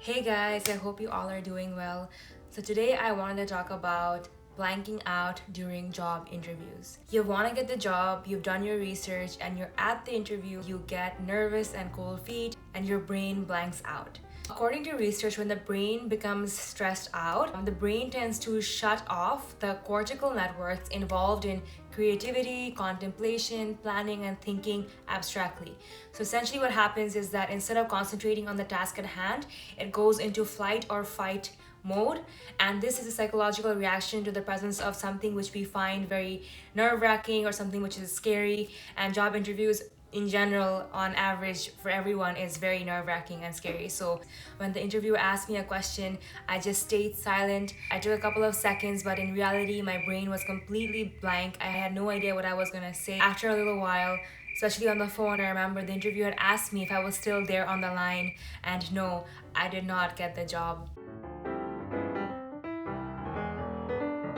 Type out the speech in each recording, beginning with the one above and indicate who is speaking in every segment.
Speaker 1: Hey guys, I hope you all are doing well. So today I wanted to talk about blanking out during job interviews. You want to get the job, you've done your research, and you're at the interview, you get nervous and cold feet, and your brain blanks out. According to research, when the brain becomes stressed out, the brain tends to shut off the cortical networks involved in creativity, contemplation, planning, and thinking abstractly. So essentially, what happens is that instead of concentrating on the task at hand, it goes into flight or fight mode, and this is a psychological reaction to the presence of something which we find very nerve-wracking or something which is scary. And job interviews in general, on average, for everyone is very nerve-wracking and scary. So when the interviewer asked me a question, I just stayed silent. I took a couple of seconds, but in reality my brain was completely blank. I had no idea what I was gonna say. After a little while, especially on the phone, I remember the interviewer had asked me if I was still there on the line, and no, I did not get the job.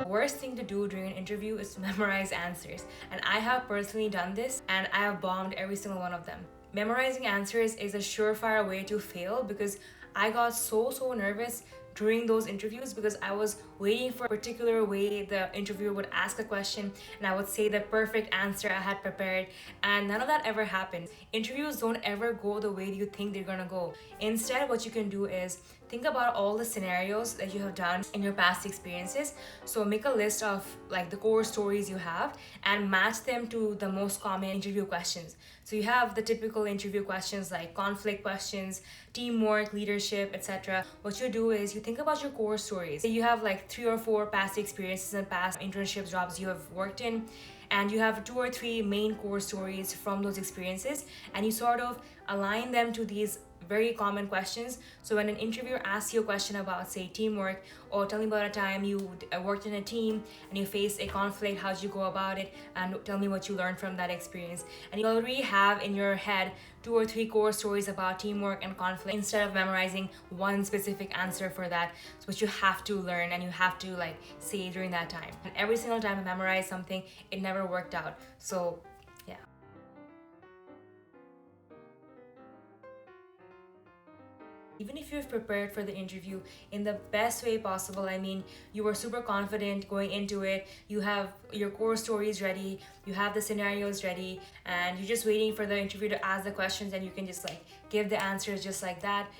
Speaker 1: Worst thing to do during an interview is to memorize answers, and I have personally done this and I have bombed every single one of them. Memorizing answers is a surefire way to fail because I got so nervous during those interviews because I was waiting for a particular way the interviewer would ask a question and I would say the perfect answer I had prepared, and none of that ever happened. Interviews don't ever go the way you think they're gonna go. Instead, what you can do is think about all the scenarios that you have done in your past experiences. So make a list of like the core stories you have and match them to the most common interview questions. So you have the typical interview questions like conflict questions, teamwork, leadership, etc. What you do is you think about your core stories. You have like 3 or 4 past experiences and past internships, jobs you have worked in, and you have 2 or 3 main core stories from those experiences, and you sort of align them to these very common questions. So when an interviewer asks you a question about, say, teamwork, or tell me about a time you worked in a team and you faced a conflict, how'd you go about it, and tell me what you learned from that experience. And you already have in your head 2 or 3 core stories about teamwork and conflict instead of memorizing one specific answer for that, which you have to learn and you have to like say during that time. And every single time I memorized something, it never worked out. So yeah. Even if you've prepared for the interview in the best way possible, I mean, you were super confident going into it, you have your core stories ready, you have the scenarios ready, and you're just waiting for the interview to ask the questions and you can just like give the answers just like that.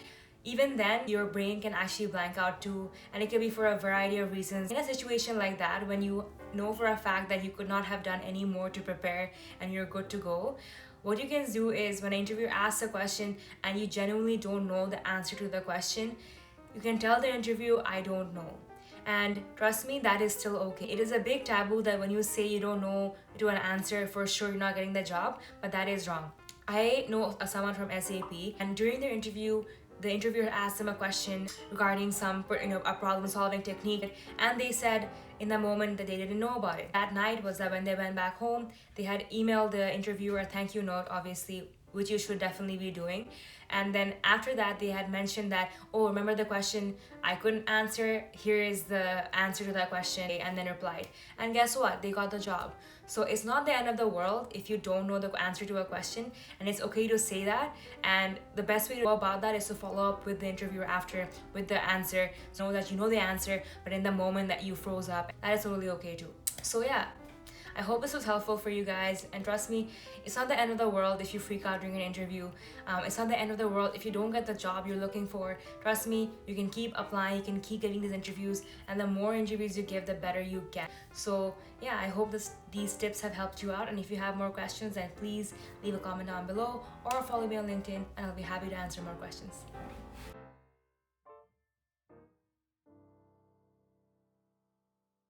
Speaker 1: Even then, your brain can actually blank out too, and it could be for a variety of reasons. In a situation like that, when you know for a fact that you could not have done any more to prepare and you're good to go, what you can do is when an interviewer asks a question and you genuinely don't know the answer to the question, you can tell the interview, I don't know. And trust me, that is still okay. It is a big taboo that when you say you don't know to an answer, for sure you're not getting the job, but that is wrong. I know someone from SAP, and during their interview, the interviewer asked them a question regarding some, a problem-solving technique, and they said in the moment that they didn't know about it. That night was that when they went back home, they had emailed the interviewer a thank you note, obviously, which you should definitely be doing. And then after that, they had mentioned that, oh, remember the question I couldn't answer? Here is the answer to that question, and then replied. And guess what? They got the job. So it's not the end of the world if you don't know the answer to a question, and it's okay to say that. And the best way to go about that is to follow up with the interviewer after with the answer. So know that you know the answer, but in the moment that you froze up, that is totally okay too. So yeah, I hope this was helpful for you guys, and trust me, it's not the end of the world if you freak out during an interview. It's not the end of the world if you don't get the job you're looking for. Trust me, you can keep applying, you can keep getting these interviews, and the more interviews you give, the better you get. So yeah, I hope these tips have helped you out, and if you have more questions, then please leave a comment down below or follow me on LinkedIn, and I'll be happy to answer more questions.